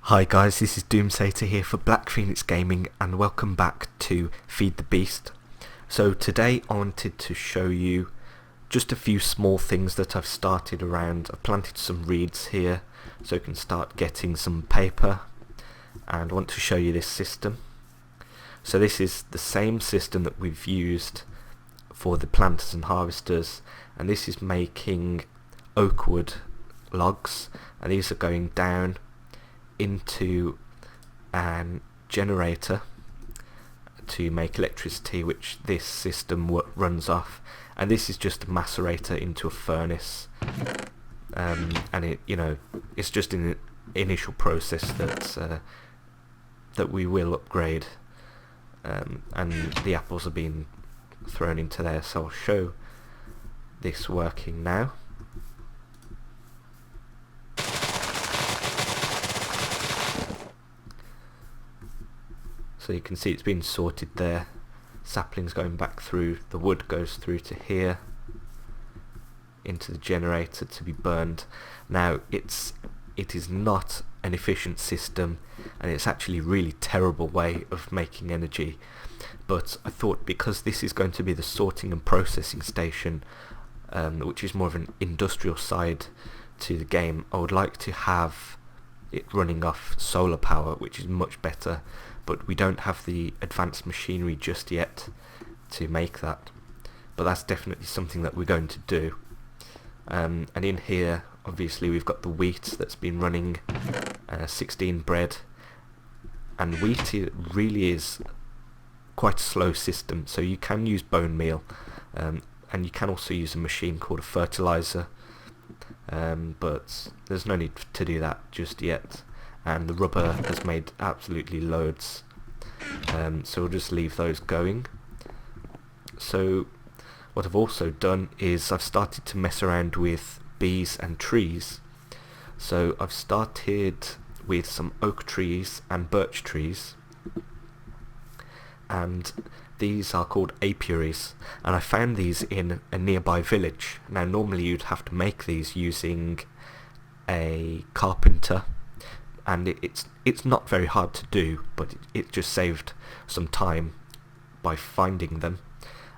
Hi guys, this is Doomsater here for Black Phoenix Gaming and welcome back to Feed the Beast. So today I wanted to show you just a few small things that I've started around. I've planted some reeds here so I can start getting some paper, and I want to show you this system. So this is the same system that we've used for the planters and harvesters, and this is making oak wood logs, and these are going down into an generator to make electricity, which this system runs off, and this is just a macerator into a furnace, and it's just an initial process that we will upgrade, and the apples are being thrown into there, so I'll show this working now. So you can see it's been sorted there. Saplings going back through, the wood goes through to here into the generator to be burned. Now it is not an efficient system, and it's actually a really terrible way of making energy, but I thought because this is going to be the sorting and processing station, which is more of an industrial side to the game, I would like to have it running off solar power, which is much better, but we don't have the advanced machinery just yet to make that, but that's definitely something that we're going to do. And in here obviously we've got the wheat that's been running 16 bread, and wheat really is quite a slow system, so you can use bone meal, and you can also use a machine called a fertilizer, but there's no need to do that just yet, and the rubber has made absolutely loads, so we'll just leave those going. So what I've also done is I've started to mess around with bees and trees. So I've started with some oak trees and birch trees, and these are called apiaries, and I found these in a nearby village. Now normally you'd have to make these using a carpenter, and it's not very hard to do, but it just saved some time by finding them.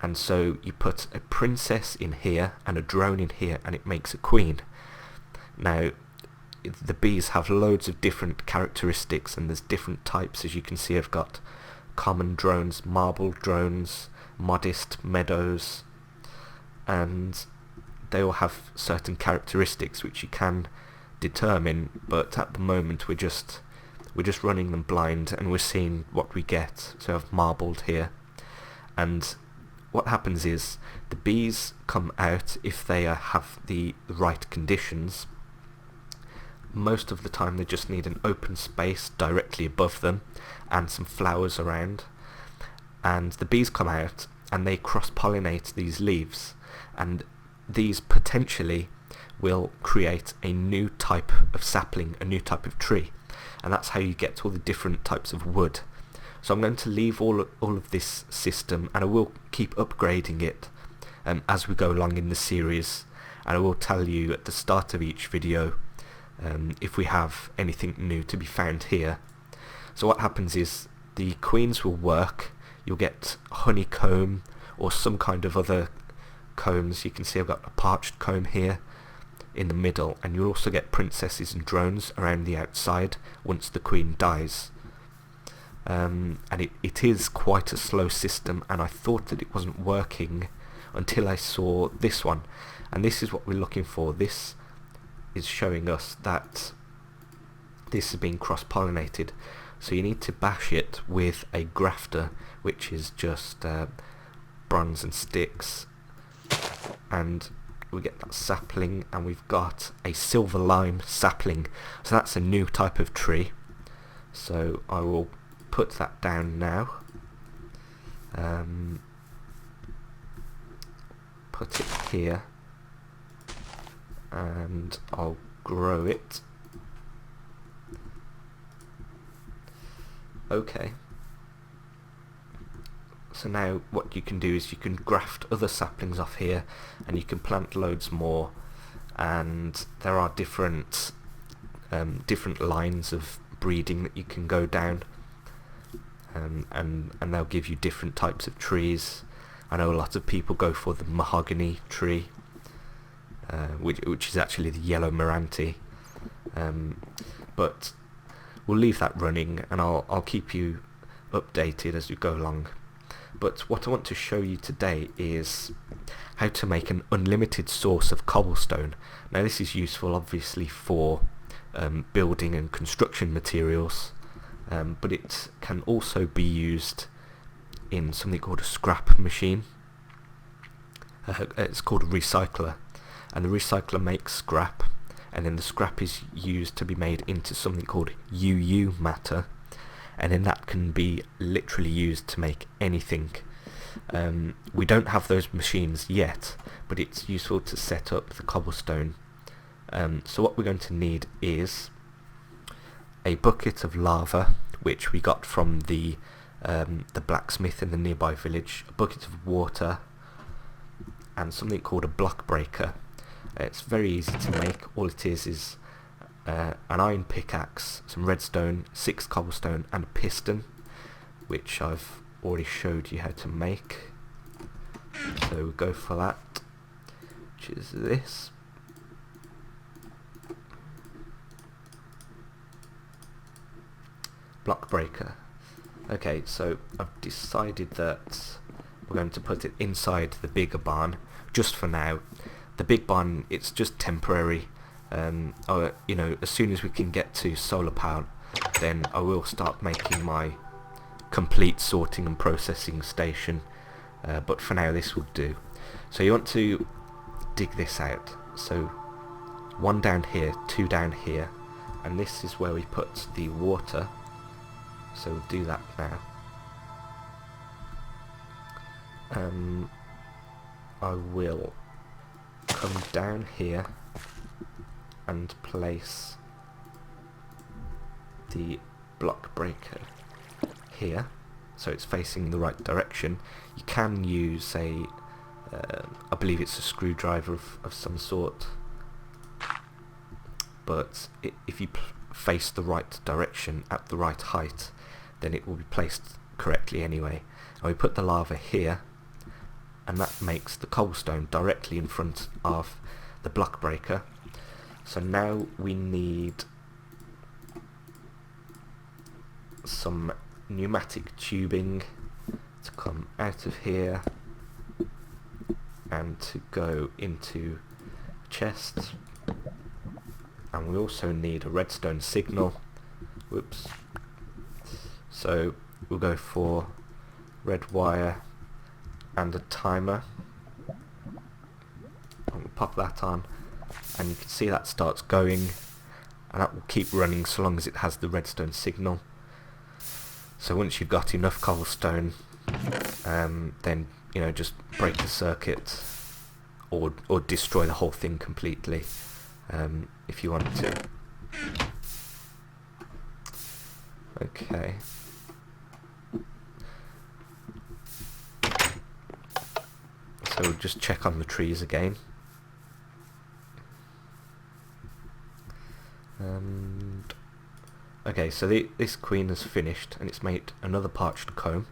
And so you put a princess in here and a drone in here, and it makes a queen. Now the bees have loads of different characteristics, and there's different types. As you can see, I've got common drones, marble drones, modest, meadows, and they all have certain characteristics which you can determine, but at the moment we're just running them blind, and we're seeing what we get. So I've marbled here, and what happens is the bees come out if they have the right conditions. Most of the time they just need an open space directly above them and some flowers around, and the bees come out and they cross-pollinate these leaves, and these potentially will create a new type of sapling, a new type of tree, and that's how you get all the different types of wood. So I'm going to leave all of this system, and I will keep upgrading it as we go along in the series, and I will tell you at the start of each video if we have anything new to be found here. So what happens is the queens will work. You'll get honeycomb or some kind of other combs. You can see I've got a parched comb here in the middle, and you'll also get princesses and drones around the outside once the queen dies. And it is quite a slow system, and I thought that it wasn't working until I saw this one, and this is what we're looking for. This is showing us that this is being cross-pollinated, so you need to bash it with a grafter, which is just bronze and sticks, and we get that sapling, and we've got a silver lime sapling, so that's a new type of tree. So I will put that down now, put it here, and I'll grow it. Okay, so now what you can do is you can graft other saplings off here, and you can plant loads more, and there are different lines of breeding that you can go down, and they'll give you different types of trees. I know a lot of people go for the mahogany tree, which is actually the yellow Meranti, but we'll leave that running, and I'll keep you updated as we go along. But what I want to show you today is how to make an unlimited source of cobblestone. Now this is useful obviously for building and construction materials, but it can also be used in something called a scrap machine. It's called a recycler, and the recycler makes scrap, and then the scrap is used to be made into something called UU matter, and then that can be literally used to make anything. We don't have those machines yet, but it's useful to set up the cobblestone. So what we're going to need is a bucket of lava, which we got from the blacksmith in the nearby village, a bucket of water, and something called a block breaker. It's very easy to make. All it is an iron pickaxe, some redstone, 6 cobblestone, and a piston, which I've already showed you how to make. So we'll go for that, which is this. Block breaker. Okay, so I've decided that we're going to put it inside the bigger barn just for now. The big barn, it's just temporary. You know, as soon as we can get to solar power, then I will start making my complete sorting and processing station. But for now, this will do. So you want to dig this out. So 1 down here, 2 down here, and this is where we put the water. So we'll do that now. I will come down here and place the block breaker here, so it's facing the right direction. You can use I believe it's a screwdriver of some sort, but if you face the right direction at the right height, then it will be placed correctly anyway. And we put the lava here, and that makes the cobblestone directly in front of the block breaker. So now we need some pneumatic tubing to come out of here and to go into a chest, and we also need a redstone signal. Whoops. So we'll go for red wire and a timer. I'll pop that on, and you can see that starts going, and that will keep running so long as it has the redstone signal. So once you've got enough cobblestone, then just break the circuit or destroy the whole thing completely if you want to. Okay. So we'll just check on the trees again. And okay, so this queen has finished, and it's made another parched comb,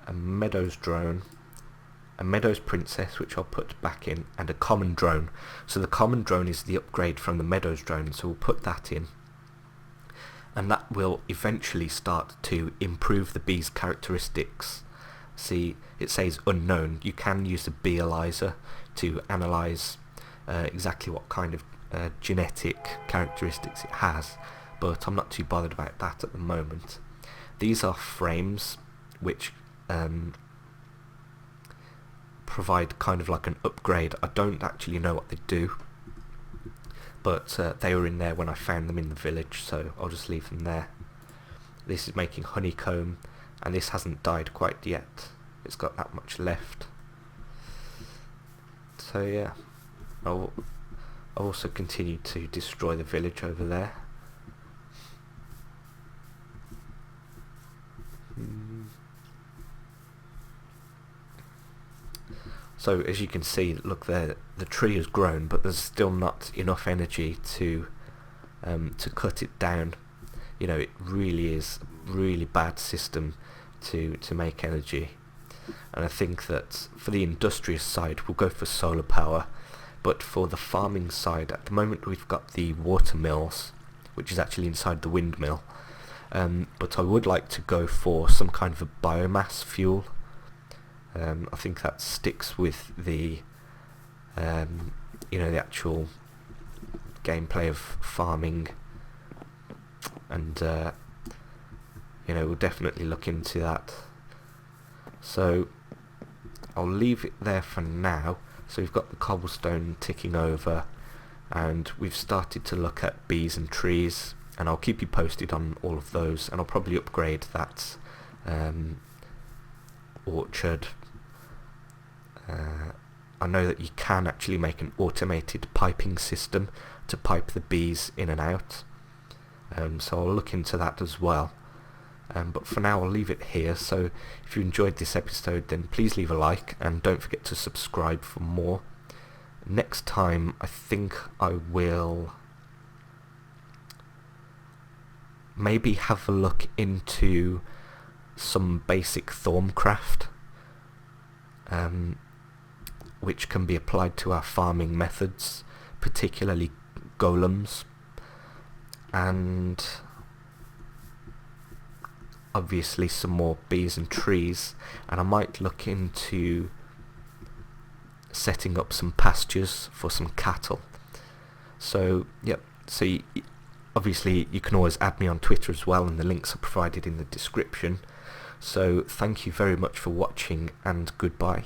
a meadows drone, a meadows princess, which I'll put back in, and a common drone. So the common drone is the upgrade from the meadows drone, so we'll put that in, and that will eventually start to improve the bee's characteristics. See, it says unknown. You can use a bee analyzer to analyze exactly what kind of genetic characteristics it has, but I'm not too bothered about that at the moment. These are frames which provide kind of like an upgrade. I don't actually know what they do, but they were in there when I found them in the village, so I'll just leave them there. This is making honeycomb, and this hasn't died quite yet. It's got that much left. So yeah, I'll also continue to destroy the village over there. So as you can see, look there, the tree has grown, but there's still not enough energy to cut it down. it really is a really bad system to make energy. And I think that for the industrious side we'll go for solar power, but for the farming side at the moment we've got the water mills, which is actually inside the windmill. But I would like to go for some kind of a biomass fuel. I think that sticks with the the actual gameplay of farming, and we'll definitely look into that. So I'll leave it there for now. So we've got the cobblestone ticking over, and we've started to look at bees and trees, and I'll keep you posted on all of those, and I'll probably upgrade that orchard. I know that you can actually make an automated piping system to pipe the bees in and out, so I'll look into that as well. But for now I'll leave it here. So if you enjoyed this episode, then please leave a like, and don't forget to subscribe for more. Next time I think I will maybe have a look into some basic Thaumcraft, which can be applied to our farming methods, particularly golems, and obviously some more bees and trees. And I might look into setting up some pastures for some cattle. So yep, so obviously you can always add me on Twitter as well, and the links are provided in the description. So thank you very much for watching, and goodbye.